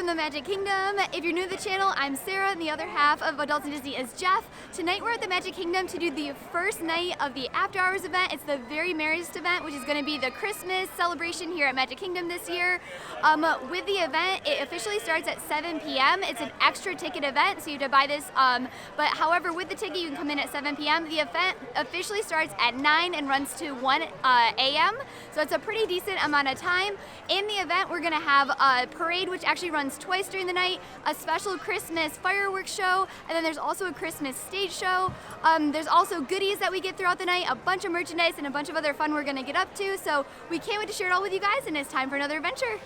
from the Magic Kingdom. If you're new to the channel, I'm Sarah, and the other half of Adults in Disney is Jeff. Tonight we're at the Magic Kingdom to do the first night of the After Hours event. It's the very Merriest event, which is going to be the Christmas celebration here at Magic Kingdom this year. With the event, it officially starts at 7 p.m. It's an extra ticket event, so you have to buy this. But however, with the ticket, you can come in at 7 p.m. The event officially starts at 9 and runs to 1 a.m. So it's a pretty decent amount of time. In the event, we're going to have a parade, which actually runs twice during the night, a special Christmas fireworks show, and then there's also a Christmas stage show. There's also goodies that we get throughout the night, a bunch of merchandise, and a bunch of other fun we're going to get up to. So we can't wait to share it all with you guys, and it's time for another adventure.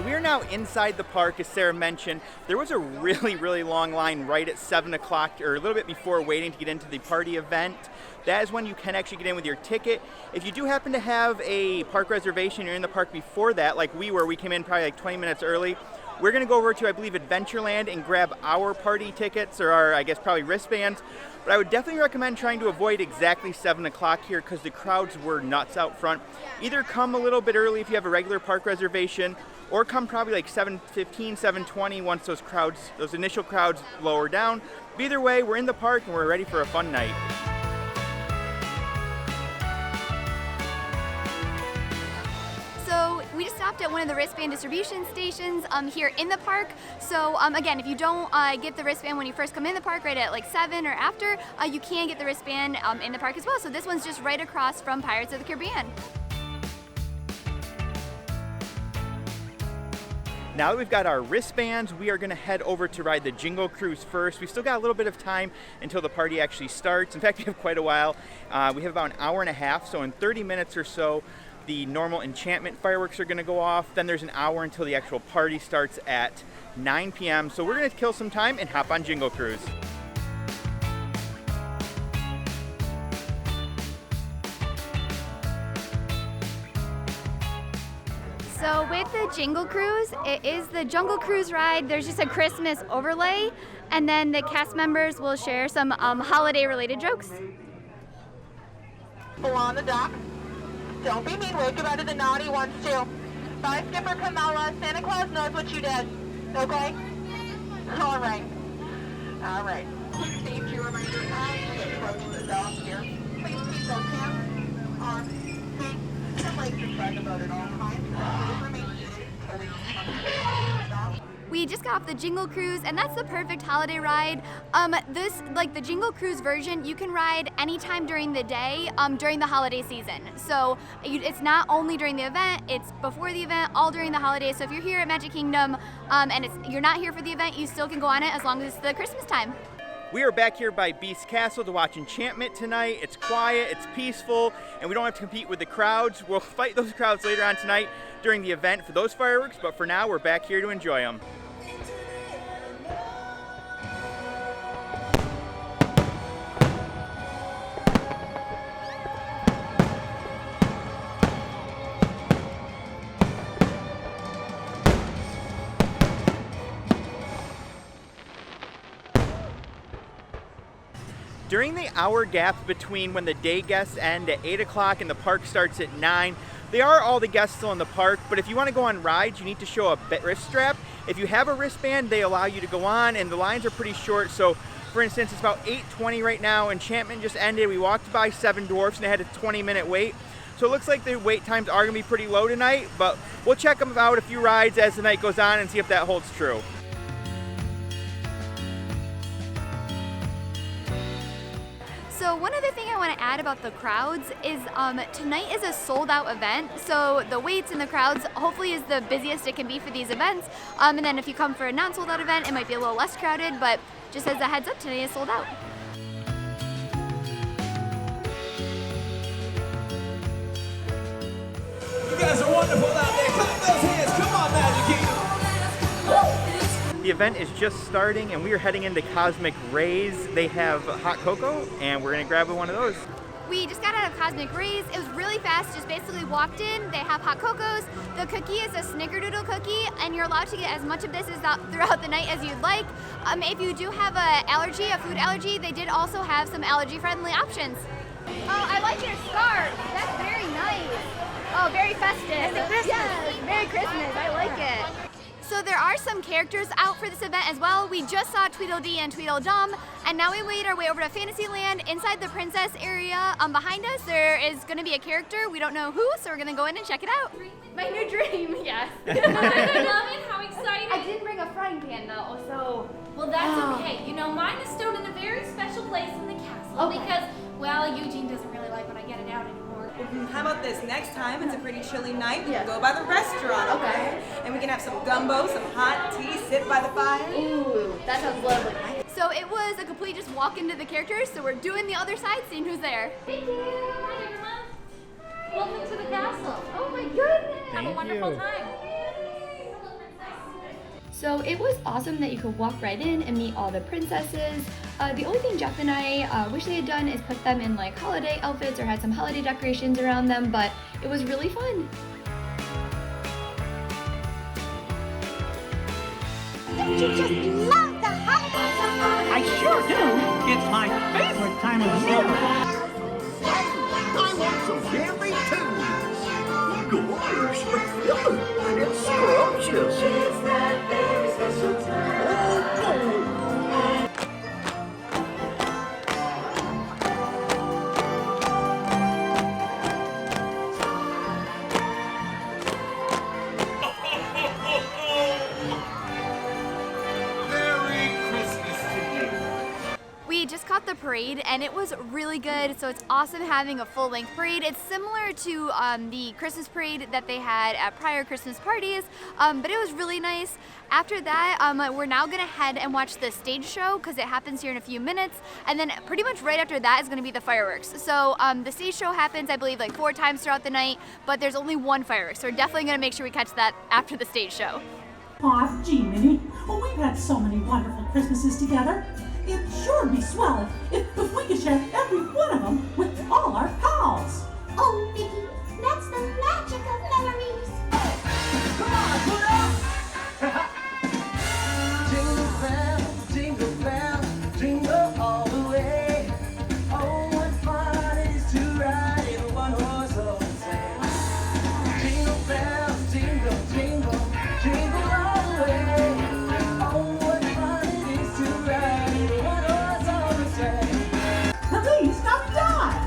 We are now inside the park, as Sarah mentioned. There was a really long line right at 7 o'clock, or a little bit before, waiting to get into the party event. That is when you can actually get in with your ticket. If you do happen to have a park reservation, you're in the park before that, like we were, we came in probably like 20 minutes early. We're going to go over to, I believe, Adventureland and grab our party tickets, or our, I guess, probably wristbands. But I would definitely recommend trying to avoid exactly 7 o'clock here because the crowds were nuts out front. Either come a little bit early if you have a regular park reservation, or come probably like 7:15, 7:20 once those initial crowds lower down. But either way, we're in the park and we're ready for a fun night. So we just stopped at one of the wristband distribution stations here in the park. So again, if you don't get the wristband when you first come in the park right at like 7 or after, you can get the wristband in the park as well. So this one's just right across from Pirates of the Caribbean. Now that we've got our wristbands, we are going to head over to ride the Jingle Cruise first. We've still got a little bit of time until the party actually starts. In fact, we have quite a while. We have about an hour and a half, so in 30 minutes or so, the normal Enchantment fireworks are going to go off. Then there's an hour until the actual party starts at 9 p.m. So we're going to kill some time and hop on Jingle Cruise. So with the Jingle Cruise, it is the Jungle Cruise ride. There's just a Christmas overlay, and then the cast members will share some holiday-related jokes. Go on the dock. Don't be mean. Wake about it, the naughty ones too. Bye, Skipper Camilla. Santa Claus knows what you did. Okay? All right. All right. Quick safety reminder. As we approach the dock here, please keep those hands on. The lights are set about at all times. We just got off the Jingle Cruise, and that's the perfect holiday ride. The Jingle Cruise version, you can ride anytime during the day, during the holiday season. So it's not only during the event, it's before the event, all during the holidays. So if you're here at Magic Kingdom, and you're not here for the event, you still can go on it as long as it's the Christmas time. We are back here by Beast Castle to watch Enchantment tonight. It's quiet, it's peaceful, and we don't have to compete with the crowds. We'll fight those crowds later on tonight during the event for those fireworks, but for now, we're back here to enjoy them. During the hour gap between when the day guests end at 8 o'clock and the park starts at 9, they are all the guests still in the park, but if you want to go on rides, you need to show a wrist strap. If you have a wristband, they allow you to go on, and the lines are pretty short. So, for instance, it's about 8:20 right now. Enchantment just ended. We walked by Seven Dwarfs, and they had a 20-minute wait. So it looks like the wait times are going to be pretty low tonight, but we'll check them out a few rides as the night goes on and see if that holds true. So one other thing I want to add about the crowds is tonight is a sold-out event, so the waits and the crowds hopefully is the busiest it can be for these events. And then if you come for a non-sold-out event, it might be a little less crowded, but just as a heads up, today is sold out. You guys are wonderful out there. Clap those hands. Come on, Magic Kingdom. The event is just starting, and we are heading into Cosmic Rays. They have hot cocoa, and we're going to grab one of those. We just got out of Cosmic Rays. It was really fast, just basically walked in. They have hot cocos. The cookie is a snickerdoodle cookie, and you're allowed to get as much of this throughout the night as you'd like. If you do have a food allergy, they did also have some allergy-friendly options. Oh, I like your scarf. That's very nice. Oh, very festive. Yes, Merry Christmas. I like it. So there are some characters out for this event as well. We just saw Tweedledee and Tweedledum, and now we made our way over to Fantasyland. Inside the princess area behind us, there is going to be a character. We don't know who, so we're going to go in and check it out. My new dream, yes. I love it, how exciting. I didn't bring a frying pan though, so. Well, that's okay. You know, mine is stored in a very special place in the castle because, well, Eugene doesn't really like when I get it out anymore. How about this? Next time it's a pretty chilly night, we can go by the restaurant, okay? And we can have some gumbo, some hot tea, sit by the fire. Ooh, that sounds lovely. So it was a complete just walk into the characters, so we're doing the other side, seeing who's there. Thank you. Hi, everyone. Welcome to the castle. Oh my goodness. Have a wonderful time. So it was awesome that you could walk right in and meet all the princesses. The only thing Jeff and I wish they had done is put them in like holiday outfits or had some holiday decorations around them, but it was really fun. Don't you just love the holidays? I sure do. It's my favorite time of year. I want some candy too. Gosh, it's scrumptious. We just caught the parade and it was really good, so it's awesome having a full-length parade. It's similar to the Christmas parade that they had at prior Christmas parties, but it was really nice. After that, we're now gonna head and watch the stage show because it happens here in a few minutes, and then pretty much right after that is gonna be the fireworks. So the stage show happens, I believe, like 4 times throughout the night, but there's only one fireworks, so we're definitely gonna make sure we catch that after the stage show. Aw, gee, Minnie. Well, we've had so many wonderful Christmases together. It'd sure be swell if we could share every one of them with all our pals. Oh, Mickey, that's the magic of memories. Come on, put up! Jingle bells, jingle all the way. Oh, what fun it is to ride in a one-horse open sleigh. Jingle bells, jingle, jingle, jingle all the way. Oh, what fun it is to ride in a one-horse open sleigh. Please, now die!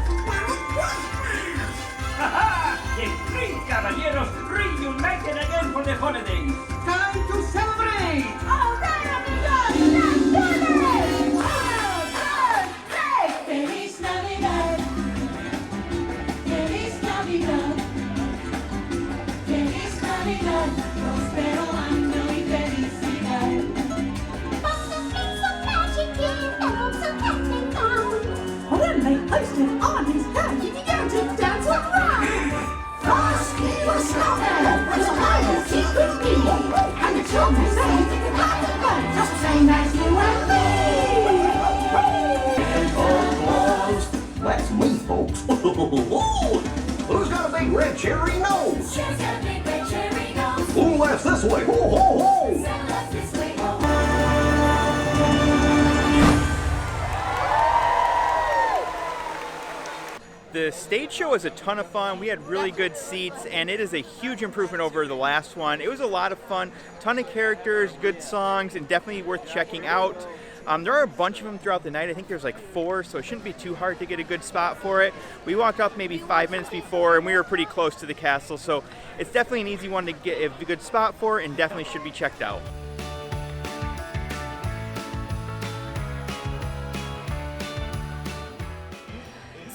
Please, caballeros, reunited again for the holidays. Time to celebrate! All right, amigos, let's do this! 1, 2, 3! Feliz Navidad. Feliz Navidad. Feliz Navidad. Prospero año y felicidad. Must have been some magic in elves and cats and clowns. Well, then they placed it on his head. He began to dance around. Frosty was snowman, as high as he could be. And the children sang the happy one, just the same as you and me. That's me, folks. Who's got a big red cherry nose? Who's got a big red cherry nose? Who laughs this way? Ho, ho, ho! Some laughs this way. The stage show was a ton of fun. We had really good seats, and it is a huge improvement over the last one. It was a lot of fun, ton of characters, good songs, and definitely worth checking out. There are a bunch of them throughout the night. I think there's like 4, so it shouldn't be too hard to get a good spot for it. We walked up maybe 5 minutes before, and we were pretty close to the castle, so it's definitely an easy one to get a good spot for, and definitely should be checked out.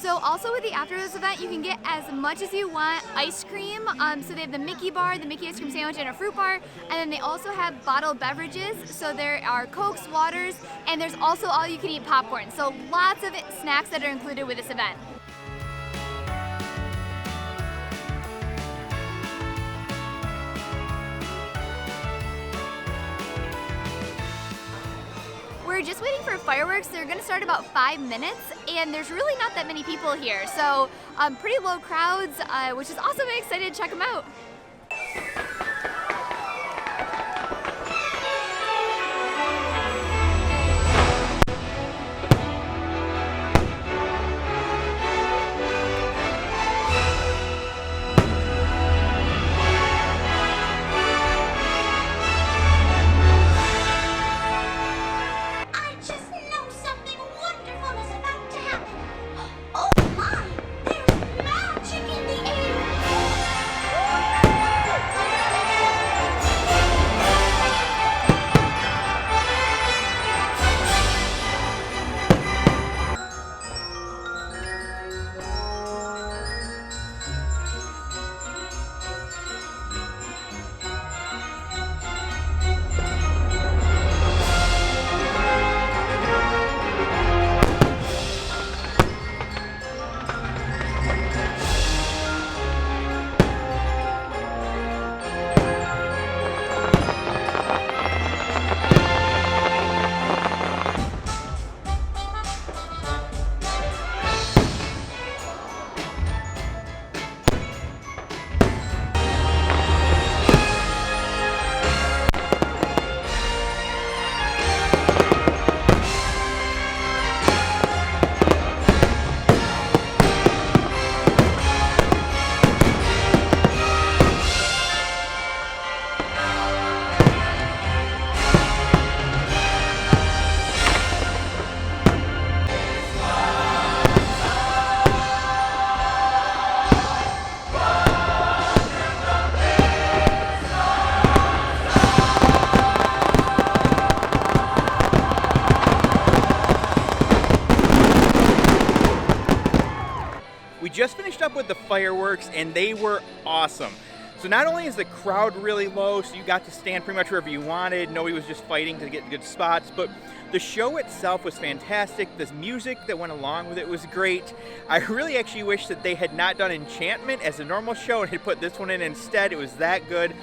So also with the After Hours event, you can get as much as you want ice cream. So they have the Mickey bar, the Mickey ice cream sandwich, and a fruit bar. And then they also have bottled beverages. So there are Cokes, waters, and there's also all you can eat popcorn. So lots of snacks that are included with this event. We're We're just waiting for fireworks. They're gonna start about 5 minutes, and there's really not that many people here. So pretty low crowds, which is awesome. I'm excited to check them out. I just know something wonderful is about to happen. Oh my, there's magic in the air. We just finished up with the fireworks and they were awesome. So not only is the crowd really low, so you got to stand pretty much wherever you wanted, nobody was just fighting to get good spots, but the show itself was fantastic. The music that went along with it was great. I really actually wish that they had not done Enchantment as a normal show and had put this one in instead. It was that good.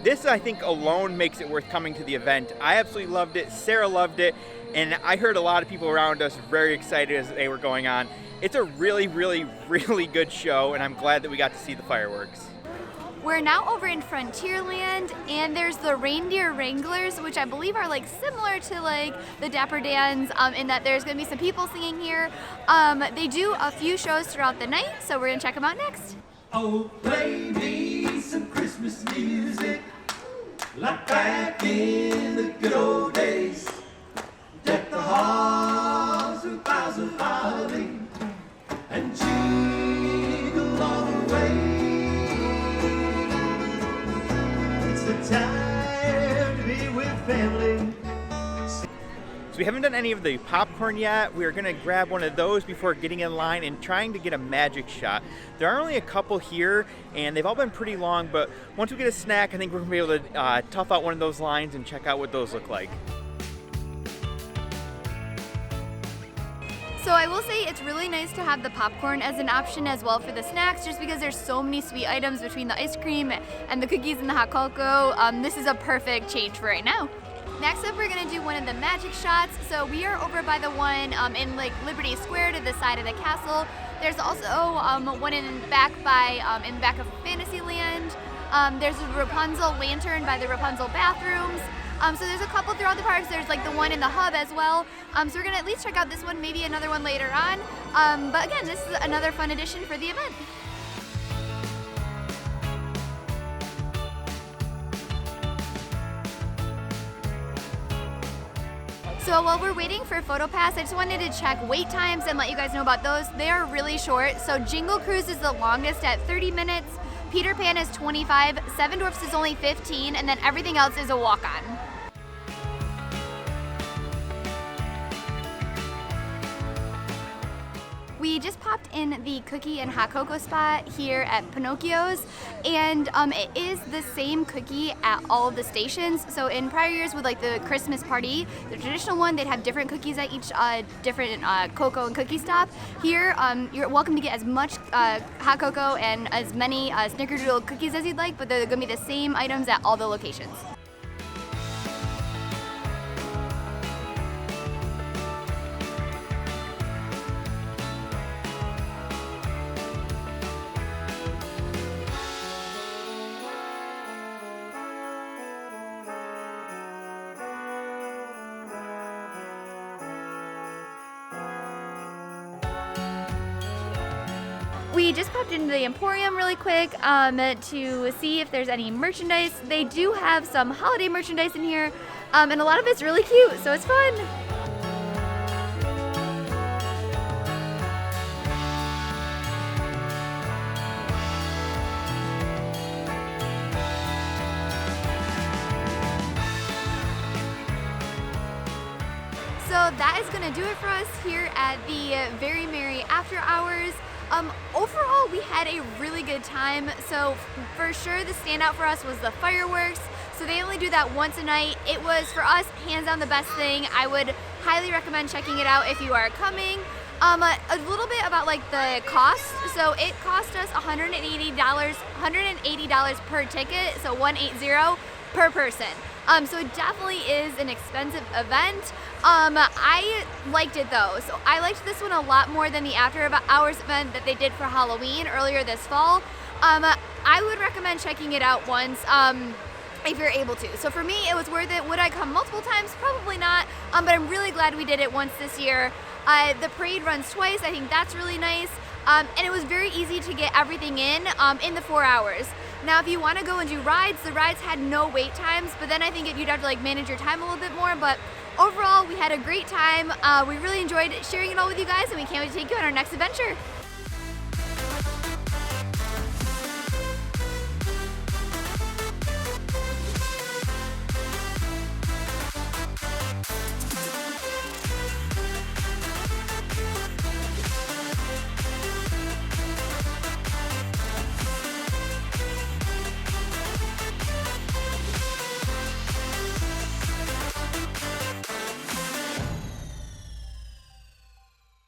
This, I think, alone makes it worth coming to the event. I absolutely loved it. Sarah loved it. And I heard a lot of people around us very excited as they were going on. It's a really, really, really good show, and I'm glad that we got to see the fireworks. We're now over in Frontierland, and there's the Reindeer Wranglers, which I believe are like similar to like the Dapper Dans, in that there's gonna be some people singing here. They do a few shows throughout the night, so we're gonna check them out next. Oh, play me some Christmas music, like back in the good old days. Deck the halls with boughs of holly, and jingle all the way. It's the time to be with family. So we haven't done any of the popcorn yet. We're gonna grab one of those before getting in line and trying to get a magic shot. There are only a couple here, and they've all been pretty long, but once we get a snack, I think we're gonna be able to tough out one of those lines and check out what those look like. So I will say it's really nice to have the popcorn as an option as well for the snacks, just because there's so many sweet items between the ice cream and the cookies and the hot cocoa. This is a perfect change for right now. Next up, we're gonna do one of the magic shots. So we are over by the one in like Liberty Square to the side of the castle. There's also one in back of Fantasyland. There's a Rapunzel lantern by the Rapunzel bathrooms. So there's a couple throughout the parks. There's like the one in the hub as well. So we're gonna at least check out this one, maybe another one later on. But again, this is another fun addition for the event. So while we're waiting for PhotoPass, I just wanted to check wait times and let you guys know about those. They are really short. So Jingle Cruise is the longest at 30 minutes. Peter Pan is 25, Seven Dwarfs is only 15, and then everything else is a walk-on. We just popped in the cookie and hot cocoa spot here at Pinocchio's, and it is the same cookie at all of the stations. So in prior years with like the Christmas party, the traditional one, they'd have different cookies at each different cocoa and cookie stop. Here, you're welcome to get as much hot cocoa and as many snickerdoodle cookies as you'd like, but they're gonna be the same items at all the locations. We just popped into the Emporium really quick to see if there's any merchandise. They do have some holiday merchandise in here, and a lot of it's really cute, so it's fun. So that is going to do it for us here at the Very Merry After Hours. Overall, we had a really good time. So for sure, the standout for us was the fireworks. So they only do that once a night. It was, for us, hands down the best thing. I would highly recommend checking it out if you are coming. A little bit about like the cost. So it cost us $180 per ticket, so 180 per person. So it definitely is an expensive event. I liked it though. So I liked this one a lot more than the After Hours event that they did for Halloween earlier this fall. I would recommend checking it out once. If you're able to. So for me, it was worth it. Would I come multiple times? Probably not, but I'm really glad we did it once this year. The parade runs twice. I think that's really nice. And it was very easy to get everything in the 4 hours. Now, if you want to go and do rides, the rides had no wait times, but then I think you'd have to like manage your time a little bit more. But overall, we had a great time. We really enjoyed sharing it all with you guys, and we can't wait to take you on our next adventure.